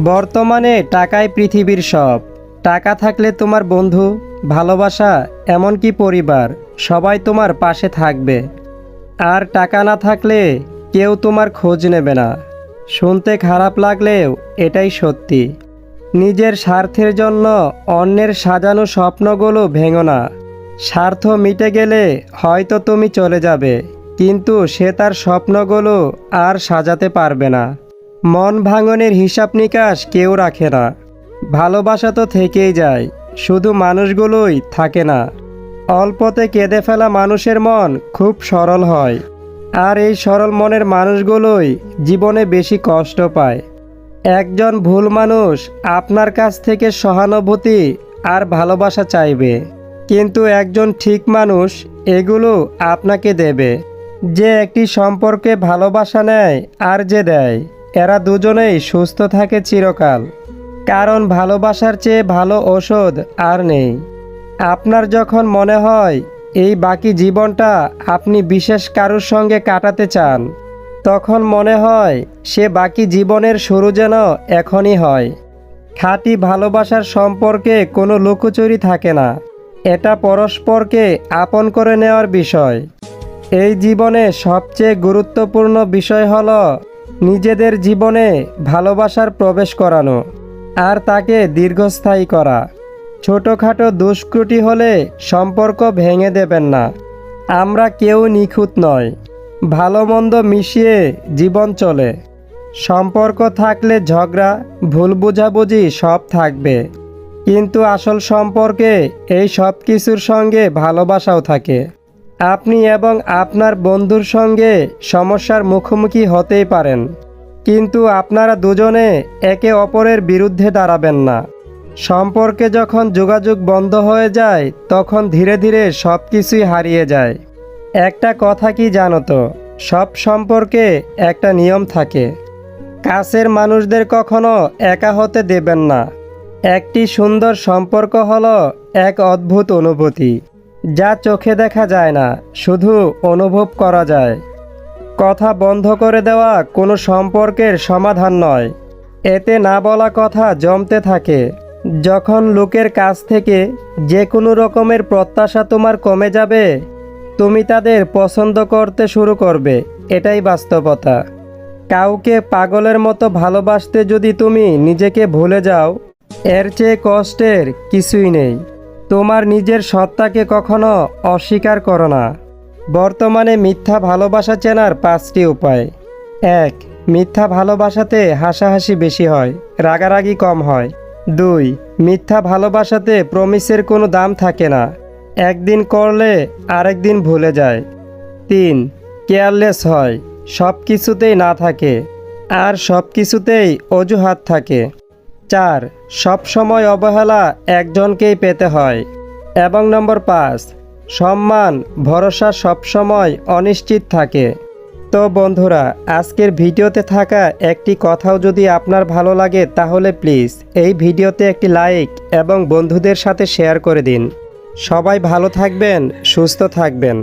বর্তমানে টাকাই পৃথিবীর সব। টাকা থাকলে তোমার বন্ধু, ভালোবাসা, এমনকি পরিবার সবাই তোমার পাশে থাকবে। আর টাকা না থাকলে কেউ তোমার খোঁজ নেবে না। শুনতে খারাপ লাগলেও এটাই সত্যি। নিজের স্বার্থের জন্য অন্যের সাজানো স্বপ্নগুলো ভেঙো না। স্বার্থ মিটে গেলে হয়তো তুমি চলে যাবে, কিন্তু সে তার স্বপ্নগুলো আর সাজাতে পারবে না। মন ভাঙনের হিসাব নিকাশ কেউ রাখে না। ভালোবাসা তো থেকেই যায়, শুধু মানুষগুলোই থাকে না। অল্পতে কেঁদে ফেলা মানুষের মন খুব সরল হয়, আর এই সরল মনের মানুষগুলোই জীবনে বেশি কষ্ট পায়। একজন ভুল মানুষ আপনার কাছ থেকে সহানুভূতি আর ভালোবাসা চাইবে, কিন্তু একজন ঠিক মানুষ এগুলো আপনাকে দেবে। যে একটি সম্পর্কে ভালোবাসা নেয় আর যে দেয়, এরা দুজনেই সুস্থ থাকে চিরকাল। কারণ ভালোবাসার চেয়ে ভালো ঔষধ আর নেই। আপনার যখন মনে হয় এই বাকি জীবনটা আপনি বিশেষ কারোর সঙ্গে কাটাতে চান, তখন মনে হয় সে বাকি জীবনের শুরু যেন এখনই হয়। খাঁটি ভালোবাসার সম্পর্কে কোনো লুকোচুরি থাকে না। এটা পরস্পরকে আপন করে নেওয়ার বিষয়। এই জীবনে সবচেয়ে গুরুত্বপূর্ণ বিষয় হলো নিজেদের জীবনে ভালোবাসার প্রবেশ করানো আর তাকে দীর্ঘস্থায়ী করা। ছোটোখাটো দুষ্কৃতি হলে সম্পর্ক ভেঙে দেবেন না। আমরা কেউ নিখুঁত নয়। ভালো মন্দ মিশিয়ে জীবন চলে। সম্পর্ক থাকলে ঝগড়া, ভুল বোঝাবুঝি সব থাকবে, কিন্তু আসল সম্পর্কে এই সব কিছুর সঙ্গে ভালোবাসাও থাকে। আপনি এবং আপনার বন্ধুর সঙ্গে সমস্যার মুখোমুখি হতেই পারেন, কিন্তু আপনারা দুজনে একে অপরের বিরুদ্ধে দাঁড়াবেন না। সম্পর্কে যখন যোগাযোগ বন্ধ হয়ে যায়, তখন ধীরে ধীরে সব কিছুই হারিয়ে যায়। একটা কথা কি জানো তো, সব সম্পর্কে একটা নিয়ম থাকে। কাছের মানুষদের কখনো একা হতে দেবেন না। একটি সুন্দর সম্পর্ক হলো এক অদ্ভুত অনুভূতি, যা চোখে দেখা যায় না, শুধু অনুভব করা যায়। কথা বন্ধ করে দেওয়া কোনো সম্পর্কের সমাধান নয়। এতে না বলা কথা জমতে থাকে। যখন লোকের কাছ থেকে যে কোনো রকমের প্রত্যাশা তোমার কমে যাবে, তুমি তাদের পছন্দ করতে শুরু করবে। এটাই বাস্তবতা। কাউকে পাগলের মতো ভালোবাসতে যদি তুমি নিজেকে ভুলে যাও, এর চেয়ে কষ্টের কিছুই নেই। তোমার নিজের সত্তাকে কখনো অস্বীকার করো না। বর্তমানে মিথ্যা ভালোবাসা চেনার 5টি উপায়। 1. মিথ্যা ভালোবাসাতে হাসাহাসি বেশি হয়, রাগারাগি কম হয়। 2. মিথ্যা ভালোবাসাতে প্রমিসের কোনো দাম থাকে না, একদিন করলে আরেকদিন ভুলে যায়। 3. কেয়ারলেস হয়, সব কিছুতেই না থাকে, আর সব কিছুতেই অজুহাত থাকে। 4. সব সময় অবহেলা একজনকেই পেতে হয়। এবং নম্বর 5. সম্মান, ভরসা সবসময় অনিশ্চিত থাকে। তো বন্ধুরা, আজকের ভিডিওতে থাকা একটি কথাও যদি আপনার ভালো লাগে, তাহলে প্লিজ এই ভিডিওতে একটি লাইক এবং বন্ধুদের সাথে শেয়ার করে দিন। সবাই ভালো থাকবেন, সুস্থ থাকবেন।